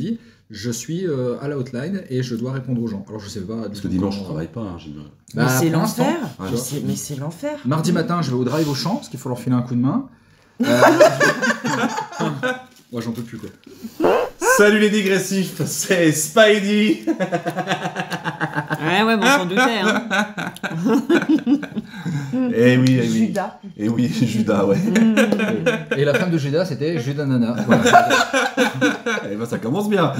dit, je suis à la hotline et je dois répondre aux gens. Alors je sais pas. Parce que dimanche, je travaille pas. Hein, mais c'est pour l'instant, l'enfer. Mais c'est l'enfer. Mardi matin, je vais au drive au champ, parce qu'il faut leur filer un coup de main. Moi, j'en peux plus, quoi. Salut les digressifs, c'est Spidey. Ouais, bon, s'en doutait. Hein. Eh oui, eh oui. Judas. Eh oui, Judas, ouais. Et la femme de Judas, c'était Judas Nana. Voilà. Eh ben ça commence bien.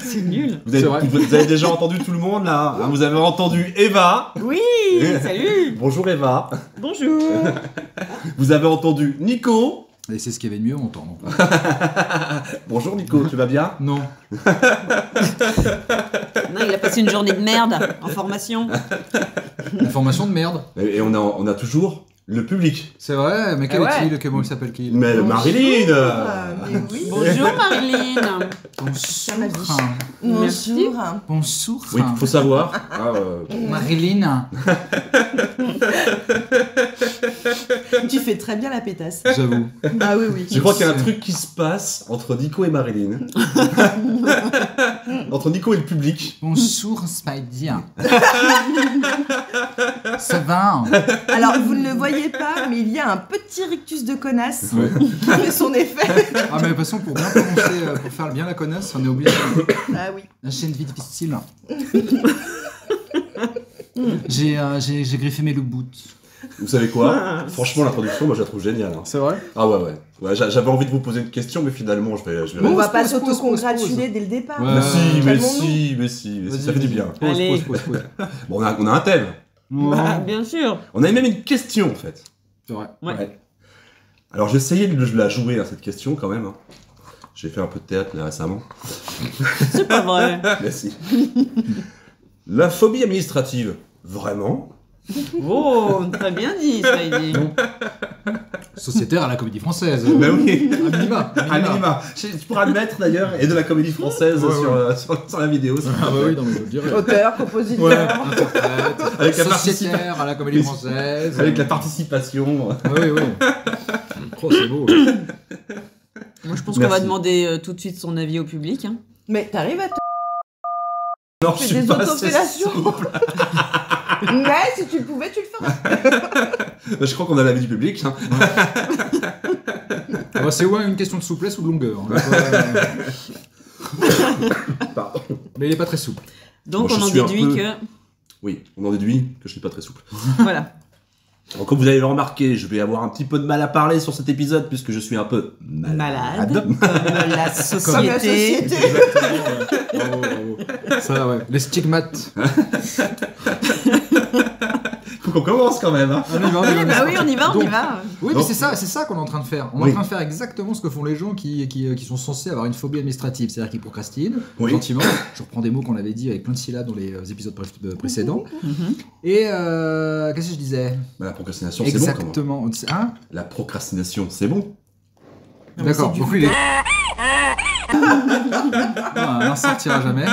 C'est nul. Vous avez déjà entendu tout le monde là, hein. Vous avez entendu Eva. Oui, salut. Bonjour Eva. Bonjour. Vous avez entendu Nico. Et c'est ce qu'il y avait de mieux à entendre. Bonjour Nico, tu vas bien? Non. Non, il a passé une journée de merde en formation. Une formation de merde. Et on a toujours le public. C'est vrai, mais quel Ah ouais. est-il? Comment il s'appelle qui? Mais Marilyn. Mais oui. Bonjour Marilyn. Ça m'a dit. Merci. Bonjour. Bonjour. Oui, faut savoir. Marilyn. Tu fais très bien la pétasse. J'avoue. Ah oui, oui. Je crois qu'il y a un truc qui se passe entre Nico et Marilyn. Entre Nico et le public. Bonjour Spidey. Ça va? Alors, vous ne le voyez pas, mais il y a un petit rictus de connasse qui fait son effet. Ah, mais de toute façon, pour bien prononcer, pour faire bien la connasse, on est obligé. Ah oui. J'ai une vie difficile. J'ai griffé mes loup boots. Vous savez quoi? Franchement, l'introduction, moi je la trouve géniale. Hein. C'est vrai? Ah ouais. J'avais envie de vous poser une question, mais finalement, je vais On va pas pose, s'auto-congratuler dès le départ. Ouais. Mais si, ça fait du bien. Allez. Pose. Bon, on a un thème. Bah, bien sûr. On a même une question, en fait. C'est vrai. Ouais. Alors, j'ai essayé de la jouer, hein, cette question, quand même. Hein. J'ai fait un peu de théâtre, là, récemment. C'est pas vrai. Merci. La phobie administrative, vraiment? Oh, très bien dit, Spidey. Sociétaire à la Comédie Française. Ben oui. À minima. Tu pourras le mettre, d'ailleurs, et de la comédie française sur la vidéo. Ah bah oui, non mais je le dirais. Auteur, compositeur. Ouais, interprète. Avec la Sociétaire à la Comédie Française. Avec la participation. Ah oui. Oh, c'est beau. Moi, je pense qu'on va demander tout de suite son avis au public. Hein. Mais t'arrives à te Non, je fais suis des pas assez autofellations. souple. Mais si tu le pouvais, tu le ferais. Je crois qu'on a l'avis du public. Hein. Ah bah, c'est une question de souplesse ou de longueur. Hein. Pardon. Mais il est pas très souple. Donc, Moi, on en je suis un déduit peu- que... Oui, on en déduit que je suis pas très souple. Voilà. Alors, comme vous allez le remarquer, je vais avoir un petit peu de mal à parler sur cet épisode puisque je suis un peu Malade. Comme la Comme la société. société. Exactement. Bravo. Ça, ouais. Les stigmates. Faut qu'on commence quand même. Hein. Oui, on y va. Oui, mais Donc- c'est ça qu'on est en train de faire. On est en train de faire exactement ce que font les gens qui sont censés avoir une phobie administrative. C'est-à-dire qu'ils procrastinent, gentiment. Je reprends des mots qu'on avait dit avec plein de syllabes dans les épisodes précédents. Et qu'est-ce que je disais? Bah, la procrastination, c'est bon. Exactement. Hein? La procrastination, c'est bon. D'accord. Donc lui, il est... on n'en sortira jamais.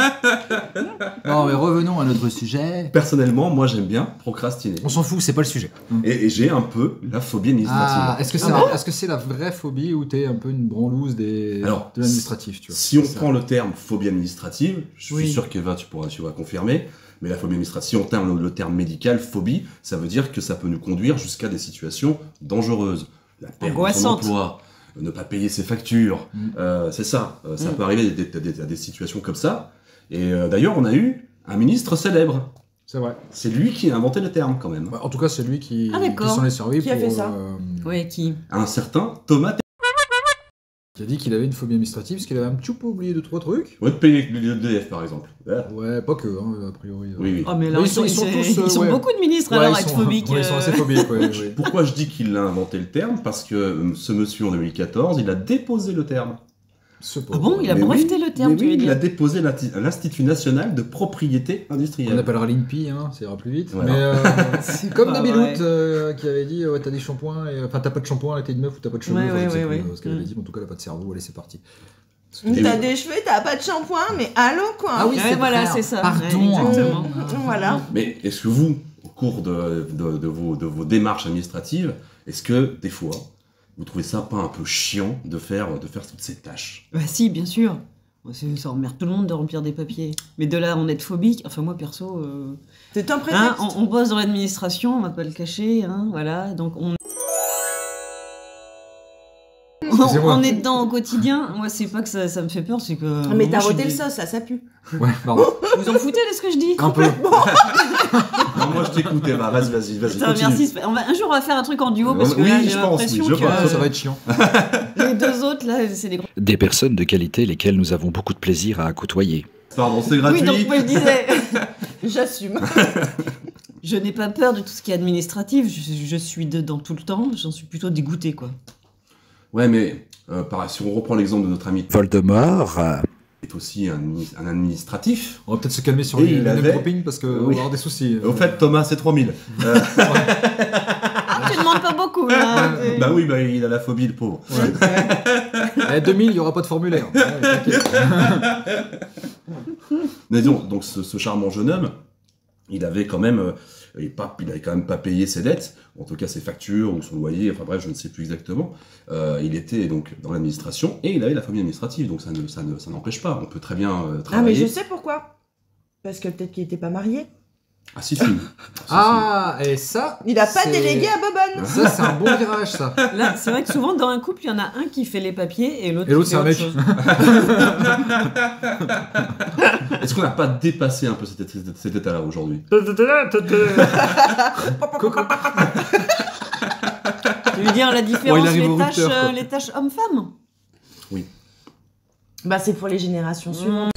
Non, mais revenons à notre sujet. Personnellement, moi j'aime bien procrastiner. On s'en fout, c'est pas le sujet. Et j'ai un peu la phobie administrative. Ah, est-ce que c'est la vraie phobie ou t'es un peu une branlouse de l'administratif, tu vois? Si on prend le terme phobie administrative, je suis sûr qu'Eva, tu vas confirmer, mais la phobie administrative, si on terme le terme médical, phobie, ça veut dire que ça peut nous conduire jusqu'à des situations dangereuses. La perte de son emploi, ne pas payer ses factures, c'est ça. Ça peut arriver à des situations comme ça. Et d'ailleurs, on a eu un ministre célèbre. C'est vrai. C'est lui qui a inventé le terme, quand même. Bah, en tout cas, c'est lui qui d'accord. s'en est servi Qui a fait ça Oui, qui? Un certain Thomas qui a dit qu'il avait une phobie administrative parce qu'il avait un petit peu oublié 2-3 trucs. Ouais, de payer l'EDF, par exemple. Ouais, pas que, hein, a priori. Oui. Oh, mais là, Mais ils sont beaucoup de ministres alors à être phobiques. Ouais, ils sont assez phobiques, oui. Pourquoi je dis qu'il a inventé le terme? Parce que ce monsieur, en 2014, il a déposé le terme. Ah bon, il a breveté le terme, tu veux il a dire? déposé à l'Institut National de Propriété Industrielle. On appellera l'INPI, hein, ça ira plus vite. Voilà. Mais comme pas Nabilout qui avait dit ouais, t'as des shampoings, enfin t'as pas de shampoing, elle était une meuf ou t'as pas de cheveux. Ouais, enfin, je sais ouais, plus, ouais. ce qu'elle avait dit, mais en tout cas elle a pas de cerveau, allez c'est parti. T'as des cheveux, t'as pas de shampoing, mais allô quoi. Ah oui, Ouais, voilà, c'est ça. Pardon. Ouais, exactement. Voilà. Mais est-ce que vous, au cours de vos démarches administratives, est-ce que des fois, vous trouvez ça pas un peu chiant de faire toutes ces tâches? Bah si, bien sûr. Ça emmerde tout le monde de remplir des papiers. Mais de là, on est phobique. Enfin, moi, perso... C'est un prétexte. On bosse dans l'administration, on va pas le cacher. Voilà, donc on est dedans au quotidien. Moi, c'est pas que ça me fait peur, c'est que... Mais t'as roté le sauce, ça pue. Ouais, pardon. Vous en foutez de ce que je dis? Un peu. Non, moi je t'écoute, Eva. Vas-y. Putain, Continue. merci. Un jour, on va faire un truc en duo parce que Oui, là, j'ai je pense, l'impression oui, je que Ça va être chiant. les deux autres, là, c'est des gros... Des personnes de qualité lesquelles nous avons beaucoup de plaisir à côtoyer. Pardon, c'est gratuit. Oui, donc moi, je disais... J'assume. Je n'ai pas peur de tout ce qui est administratif. Je suis dedans tout le temps. J'en suis plutôt dégoûtée, quoi. Ouais, mais si on reprend l'exemple de notre ami Voldemort, est aussi un administratif. On va peut-être se calmer sur Et les il avait- name dropping parce qu'on Oui. va avoir des soucis. Au fait, Thomas, c'est 3000. Tu demandes pas beaucoup, là. Bah oui, il a la phobie, le pauvre. À 2000, il n'y aura pas de formulaire. Ouais, t'inquiète. Mais donc ce charmant jeune homme, il avait quand même, il avait quand même pas payé ses dettes, en tout cas ses factures ou son loyer, enfin bref, je ne sais plus exactement. Il était donc dans l'administration et il avait la phobie administrative, donc ça n'empêche pas. On peut très bien Ah, mais travailler. je sais pourquoi. Parce que peut-être qu'il était pas marié. Ah si. Ah, et ça. Il a pas c'est- délégué à Bobonne. Ça, c'est un bon virage, ça. Là, c'est vrai que souvent, dans un couple, il y en a un qui fait les papiers et l'autre Et l'autre, qui fait c'est un autre mec. chose. Est-ce qu'on n'a pas dépassé un peu cet état-là aujourd'hui? Tu veux dire la différence, il arrive au rupteur, quoi. les tâches hommes-femmes? Bah, c'est pour les générations suivantes.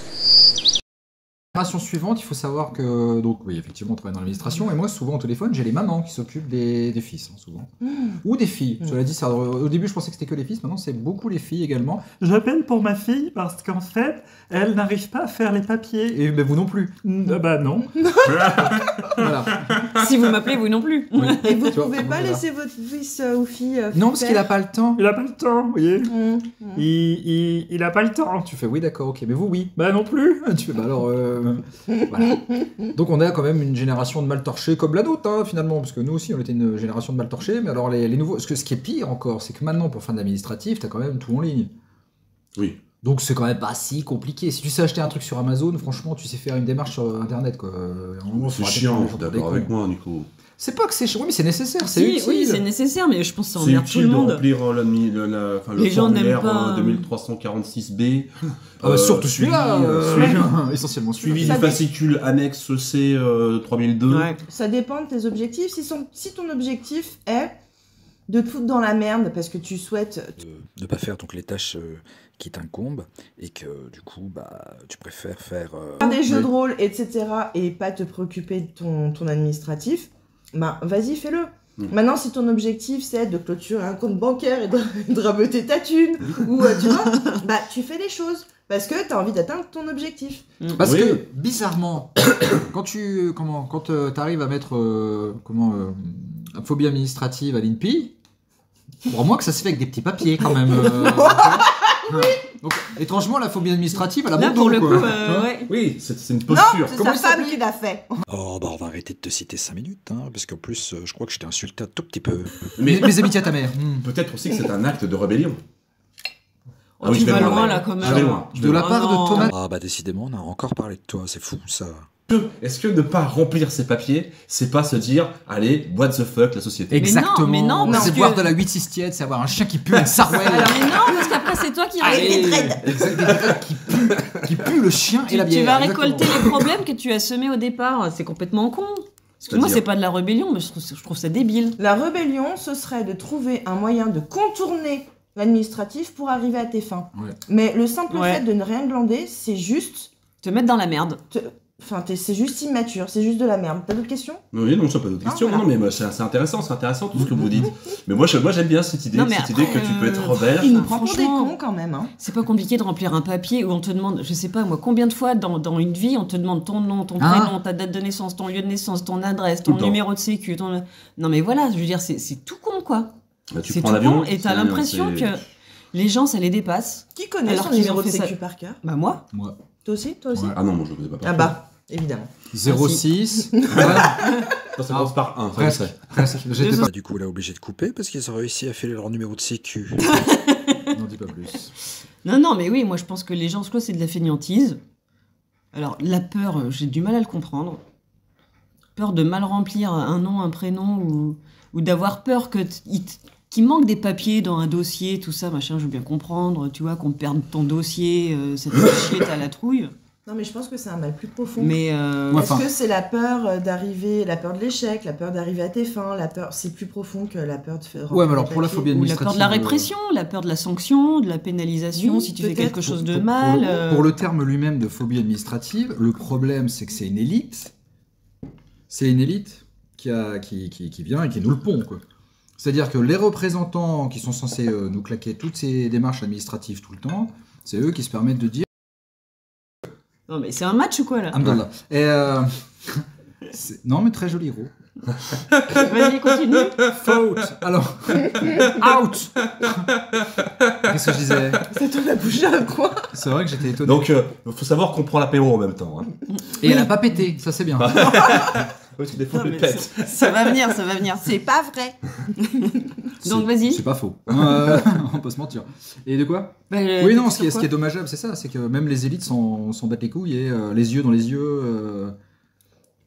Génération suivante, il faut savoir que, donc oui, effectivement, on travaille dans l'administration, et moi, souvent au téléphone, j'ai les mamans qui s'occupent des fils, hein, souvent. Ou des filles. Cela dit, au début, je pensais que c'était que les fils, maintenant, c'est beaucoup les filles également. J'appelle pour ma fille parce qu'en fait, elle n'arrive pas à faire les papiers. Et ben, vous non plus. Bah non. Voilà. Si vous m'appelez, vous non plus. Oui. Et vous Tu vois, pouvez pas voilà. laisser votre fils ou fille Non, parce qu'il a pas le temps. Il a pas le temps, vous voyez. Mmh. Il a pas le temps. Tu fais oui, d'accord, ok, mais vous, oui. Bah non plus. Tu fais, bah alors, voilà. Donc on a quand même une génération de mal torchés comme la nôtre, hein, finalement, parce que nous aussi on était une génération de mal torchés, mais alors les nouveaux, ce qui est pire encore, c'est que maintenant pour faire de l'administratif, t'as quand même tout en ligne. Oui. Donc c'est quand même pas si compliqué. Si tu sais acheter un truc sur Amazon, franchement, tu sais faire une démarche sur internet, quoi. C'est chiant, je suis d'accord avec moi, Nico. C'est pas que c'est chiant, oui, mais c'est nécessaire, c'est Si, utile. oui, c'est nécessaire, mais je pense que ça C'est emmerde tout utile le de monde. remplir le Les gens n'aiment formulaire pas. 2346B. Surtout celui-là, suivi, essentiellement suivi celui-là. du fascicule annexe C 3002. Ouais. Ça dépend de tes objectifs. Si ton objectif est de te foutre dans la merde parce que tu souhaites... de ne pas faire donc les tâches qui t'incombent et que du coup tu préfères faire faire des jeux de rôle, etc. et pas te préoccuper de ton administratif, ben vas-y, fais-le. Maintenant, si ton objectif c'est de clôturer un compte bancaire et de raboter ta thune, ou tu vois, bah tu fais les choses parce que t'as envie d'atteindre ton objectif. Parce Oui. que, bizarrement, quand t'arrives à mettre phobie administrative à l'INPI, pour moi que ça se fait avec des petits papiers quand même. Donc, étrangement, la phobie administrative, elle a Là, bon pour dos, le quoi. coup, ouais. Oui, c'est une Non, posture. c'est Comment sa il femme s'appelait qui l'a fait. oh on va arrêter de te citer 5 minutes hein, parce qu'en plus je crois que je t'ai insulté un tout petit peu. Mais Mes amitiés à ta mère. peut-être aussi que c'est un acte de rébellion. Oh, tu je vais vas loin, loin, là. là, quand même. Je vais loin. De la Oh part non. de Thomas. Ah bah décidément on a encore parlé de toi, c'est fou ça. Est-ce que ne pas remplir ses papiers, c'est pas se dire, allez, what the fuck, la société Exactement. mais non, parce c'est que- boire de la 8-6 tiède, c'est avoir un chien qui pue une sarouelle. Alors, mais non, parce qu'après, c'est toi qui Allez, Exact, des dreads qui pue le chien et la bière. tu vas exactement. récolter les problèmes que tu as semés au départ. C'est complètement con. Parce que moi, C'est-à-dire c'est pas de la rébellion, mais je trouve ça débile. La rébellion, ce serait de trouver un moyen de contourner l'administratif pour arriver à tes fins. Ouais. Mais le simple Ouais. fait de ne rien glander, c'est juste... Te mettre dans la merde. c'est juste immature, c'est juste de la merde. T'as d'autres questions? Oui, non, je pas d'autres questions. voilà. Non, mais moi, c'est intéressant tout ce que vous dites. Mais moi, j'aime bien cette idée, Non, mais que tu peux être rebelle. Il nous prend pour des franchement, cons quand même. Hein. C'est pas compliqué de remplir un papier où on te demande, je sais pas moi, combien de fois dans une vie on te demande ton nom, ton Hein prénom, ta date de naissance, ton lieu de naissance, ton adresse, Tout ton le temps. numéro de sécu. Non mais voilà, je veux dire, c'est tout con quoi. Bah, tu C'est prends tout l'avion. con et t'as c'est- l'impression c'est- que les gens ça les dépasse. Qui connaît Alors son qu'ils numéro ont de fait ça- sécu par cœur? Bah moi. Moi. Toi aussi? Toi aussi? Ouais. Ah non, moi, je le connais pas. Ah bah, évidemment. 06. Ça commence par 1. Presque. Presque. J'étais pas. Du coup là obligé de couper parce qu'ils ont réussi à filer leur numéro de sécu. N'en dis pas plus. Non, mais oui, moi je pense que les gens se clos, c'est de la fainéantise. Alors, la peur, j'ai du mal à le comprendre. Peur de mal remplir un nom, un prénom, ou d'avoir peur qu'il manque des papiers dans un dossier, tout ça, machin, je veux bien comprendre, tu vois, qu'on perde ton dossier, ça te fait chier, t'as la trouille. Non, mais je pense que c'est un mal plus profond. Mais Est-ce que c'est la peur d'arriver, la peur de l'échec, la peur d'arriver à tes fins, la peur, c'est plus profond que la peur de faire. Ouais, mais alors pour la phobie ou la administrative. peur de la répression, la peur de la sanction, de la pénalisation, Oui, si tu fais peut-être. quelque chose de mal. Pour le terme lui-même de phobie administrative, le problème c'est que c'est une élite. C'est une élite qui vient et qui nous le pond, quoi. C'est-à-dire que les représentants qui sont censés nous claquer toutes ces démarches administratives tout le temps, c'est eux qui se permettent de dire. Non, mais c'est un match ou quoi là? Alhamdulillah. Et non, mais très joli gros. Vas-y, continue. Faute. Alors, out. Qu'est-ce que je disais? Ça te l'a bougé à quoi? C'est vrai que j'étais étonné. Donc, il faut savoir qu'on prend l'apéro en même temps. Hein. Et elle a pas pété, ça c'est bien. Parce que des fois, Non, je mais pète. ça va venir, ça va venir. C'est pas vrai. Donc, vas-y. C'est pas faux. On peut se mentir. Et de quoi? Oui, non, ce qui est dommageable, c'est ça, c'est que même les élites s'en battent les couilles et les yeux dans les yeux,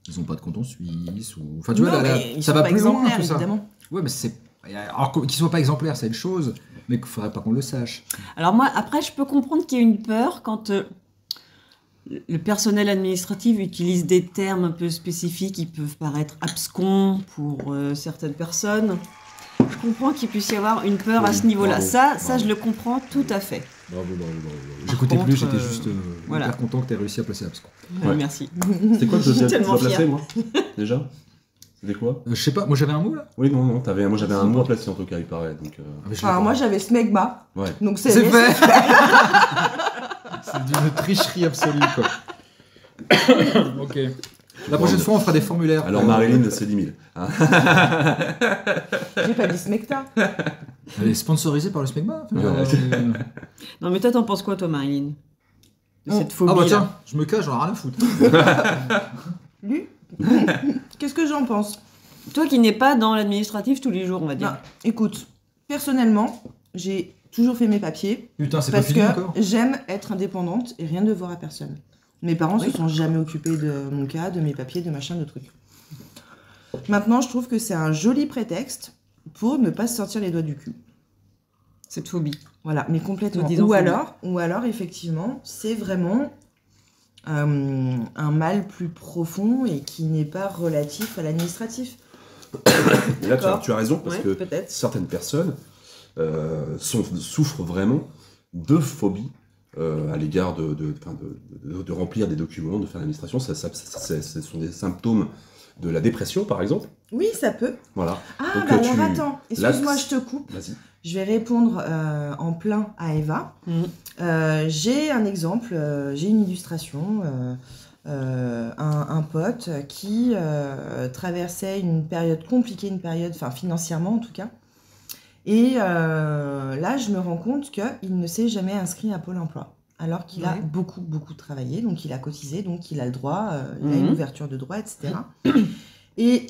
ils ont pas de compte en Suisse. Ou... Enfin, tu vois, ça va plus loin, tout ça. Évidemment. Ouais, mais c'est. Alors qu'ils soient pas exemplaires, c'est une chose, mais qu'il faudrait pas qu'on le sache. Alors, moi, après, je peux comprendre qu'il y ait une peur quand le personnel administratif utilise des termes un peu spécifiques qui peuvent paraître abscons pour certaines personnes. Je comprends qu'il puisse y avoir une peur à ce niveau-là. Ça, je le comprends tout à fait. Bravo. J'écoutais contre, plus, j'étais juste voilà. hyper content que tu aies réussi à placer abscon. Ouais. Merci. C'était quoi que je Je suis tellement dois placer, fière. moi? Déjà? C'était quoi? Je sais pas, moi j'avais un mot là. Oui, non, moi j'avais un mot à placer en tout cas, il paraît. Donc, Ah, mais je l'ai Alors pas. moi j'avais smegma. ouais. Donc C'est fait. C'est d'une tricherie absolue quoi. Ok. La prochaine fois on fera des formulaires. Alors Marilyn, c'est 10 000. Hein. J'ai pas dit smecta. Elle est sponsorisée par le Smegma. Non, mais toi, t'en penses quoi, toi, Marilyn? De cette phobie Ah bah tiens, je me cache, j'en ai rien à foutre. Lui. Qu'est-ce que j'en pense? Toi qui n'es pas dans l'administratif tous les jours, on va dire. Non, écoute, personnellement, j'ai toujours fait mes papiers Putain, c'est pas parce fini que encore. j'aime être indépendante et rien devoir à personne. Mes parents Oui. se sont jamais occupés de mon cas, de mes papiers, de machin, de trucs. Maintenant, je trouve que c'est un joli prétexte pour ne pas se sortir les doigts du cul. Cette phobie. Voilà, mais complètement. Nous disons Ou alors, effectivement, c'est vraiment un mal plus profond et qui n'est pas relatif à l'administratif. Et là, D'accord. tu as raison, parce Ouais, que peut-être. certaines personnes souffrent vraiment de phobie à l'égard de remplir des documents, de faire l'administration. Ce sont des symptômes de la dépression, par exemple. Oui, ça peut. Voilà. Ah, Donc, bah alors attends, excuse-moi, là, je te coupe. Vas-y. Je vais répondre en plein à Eva. J'ai un exemple, j'ai une illustration. Un pote qui traversait une période compliquée, enfin financièrement en tout cas. Et là, je me rends compte qu'il ne s'est jamais inscrit à Pôle emploi. Alors qu'il a Ouais. beaucoup travaillé, donc il a cotisé, donc il a le droit, il a une ouverture de droit, etc. Et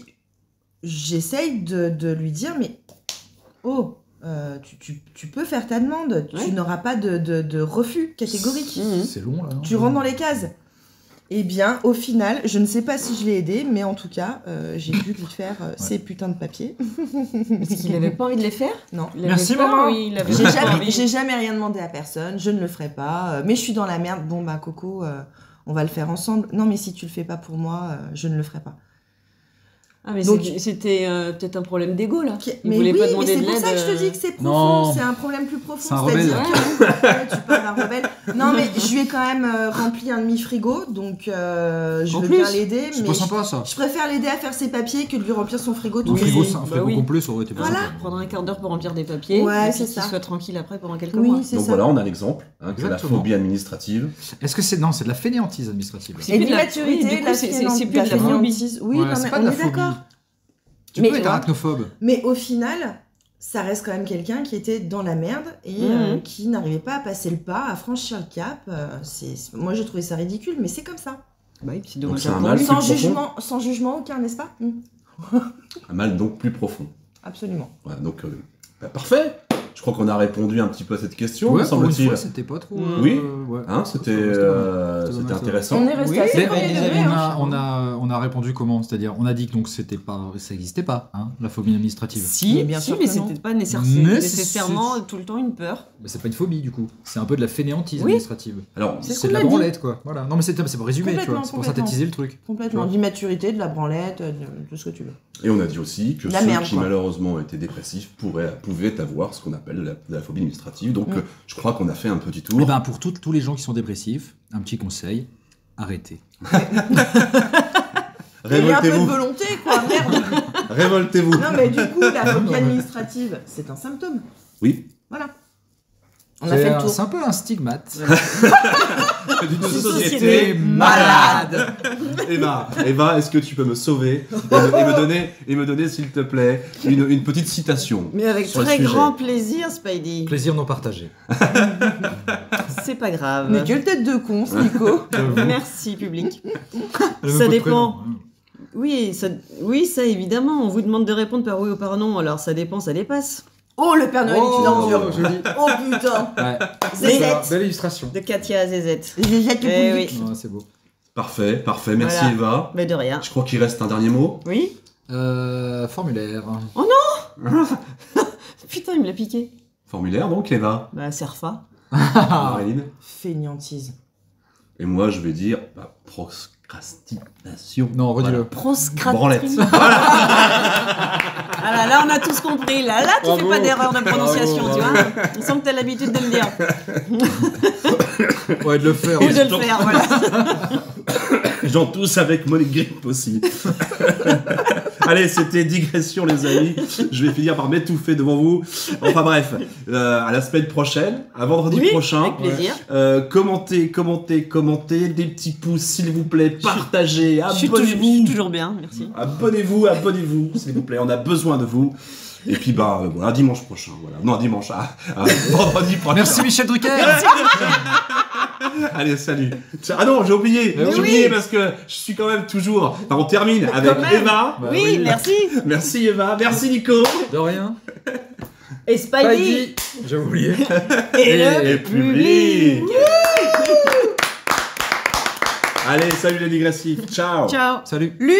j'essaye de lui dire, mais oh, tu peux faire ta demande, Ouais. tu n'auras pas de refus catégorique. C'est long là. Non Tu rentres dans les cases. Eh bien, au final, je ne sais pas si je l'ai aidé, mais en tout cas, j'ai dû lui faire ces putains de papiers. Est-ce qu'il n'avait pas envie de les faire? Non. Il avait Merci, peur, maman. oui, il avait J'ai pas jamais, envie. j'ai jamais rien demandé à personne, je ne le ferai pas, mais je suis dans la merde. Bon, bah, Coco, on va le faire ensemble. Non, mais si tu le fais pas pour moi, je ne le ferai pas. Ah, mais Donc- c'était peut-être un problème d'ego, là. Il Mais voulait oui, pas mais demander c'est de pour l'aide. ça que je te dis que c'est profond, Non. c'est un problème plus profond. C'est un rebelle. C'est-à-dire que tu parles d'un rebelle. Non, mais je lui ai quand même rempli un demi-frigo, donc je En veux plus, bien l'aider, C'est mais pas sympa ça. je préfère l'aider à faire ses papiers que de lui remplir son frigo tout Un Oui. seul. frigo, bah oui. complet, ça aurait été plus Voilà. sympa. Prendre un quart d'heure pour remplir des papiers. Ouais, et puis c'est qu'il ça. soit tranquille après pendant quelques Oui, mois. c'est Donc ça. voilà, on a l'exemple, qui est la Exactement. phobie administrative. Est-ce que c'est. Non, c'est de la fainéantise administrative. C'est Et plus de la- l'immaturité, oui, du coup, la c'est fainéantise. plus de la phobie. fainéantise. Oui, Ouais, non, c'est mais pas on de la est phobie. d'accord. Tu Mais peux être tu vois- arachnophobe. Mais au final, ça reste quand même quelqu'un qui était dans la merde et qui n'arrivait pas à passer le pas, à franchir le cap. Moi, j'ai trouvé ça ridicule, mais c'est comme ça. Bah oui, c'est Donc dommage. c'est un pour mal lui. plus Sans profond. sans jugement aucun, n'est-ce pas Un mal donc plus profond. Absolument. Voilà, donc, parfait. je crois qu'on a répondu un petit peu à cette question, Ouais, me pour une semble-t-il. fois, c'était pas trop. Oui. Ouais. Hein, c'était C'était intéressant. On est resté Oui, assez mais premier on degré, hein. On a répondu comment? C'est-à-dire, on a dit que donc c'était pas, ça n'existait pas, hein, la phobie administrative. Si, Mais bien sûr mais que non. c'était pas Mais nécessairement tout le temps une peur. Mais c'est pas une phobie du coup. C'est un peu de la fainéantise Oui. administrative. Alors, C'est ce C'est qu'on de la a dit. branlette quoi. Voilà. Non mais c'est pour résumer, tu vois. Complètement, C'est pour complètement. synthétiser le truc. Complètement. Tu vois. D'immaturité, de la branlette, de ce que tu veux. et on a dit aussi que La ceux merde, qui quoi. malheureusement étaient dépressifs pouvaient avoir ce qu'on appelle de la phobie administrative. Donc, je crois qu'on a fait un petit tour. Et ben pour tous les gens qui sont dépressifs, un petit conseil, arrêtez. Il y a un peu de Révoltez-vous. volonté, quoi, merde. Révoltez-vous. Non, mais du coup, la phobie administrative, c'est un symptôme. Oui. Voilà. On a fait le tour. C'est un peu un stigmate. D'une société malade. Eva, est-ce que tu peux me sauver et me donner, s'il te plaît, une petite citation Mais avec sur le très sujet. grand plaisir, Spidey. Plaisir non partagé. C'est pas grave. Mais quelle tête de con, ce Nico. Merci, public. Elle a même Ça pas de dépend. prénom. Oui, ça évidemment. On vous demande de répondre par oui ou par non. Alors ça dépend, ça dépasse. Oh, le Père Noël est une ordure. joli. Oh putain. Ouais. Zézette. Belle illustration. De Katia à Zézette. Zézette du Eh public. oui. Ouais, c'est beau. Parfait. Merci Voilà. Eva. Mais de rien. Je crois qu'il reste un dernier mot. Oui. Formulaire. Putain, il me l'a piqué. Formulaire donc Eva. Bah, Serfa. Marilyn. Fainéantise. Et moi je vais dire procrastination. Non, redis-le. Branlette. Proscratrice. Ah là, on a tous compris. Là, tu Bravo. fais pas d'erreur de prononciation, Bravo, tu bravo. vois. On sent que t'as l'habitude de le dire. Ouais, de le faire. Ou de le Genre- faire, voilà. J'en tous avec mon grippe aussi. Allez, c'était digression les amis. Je vais finir par m'étouffer devant vous. Enfin bref, à la semaine prochaine, à vendredi Oui, prochain. avec plaisir. Commentez, des petits pouces s'il vous plaît, partagez, Je suis abonnez-vous. toujours bien, merci. Abonnez-vous, s'il vous plaît, on a besoin de vous. Et puis voilà, dimanche prochain, voilà. Non, dimanche, vendredi prochain. Merci Michel Drucker. Allez, salut. Ah non, j'ai oublié. Mais J'ai oublié parce que je suis quand même toujours. Enfin, on termine avec quand même. Eva. Bah oui, merci. Merci Eva, merci Nico. De rien. Et Spidey. Spidey. J'ai oublié. Et Et le public. Allez, salut les digressifs. Ciao. Ciao. Salut. Lu.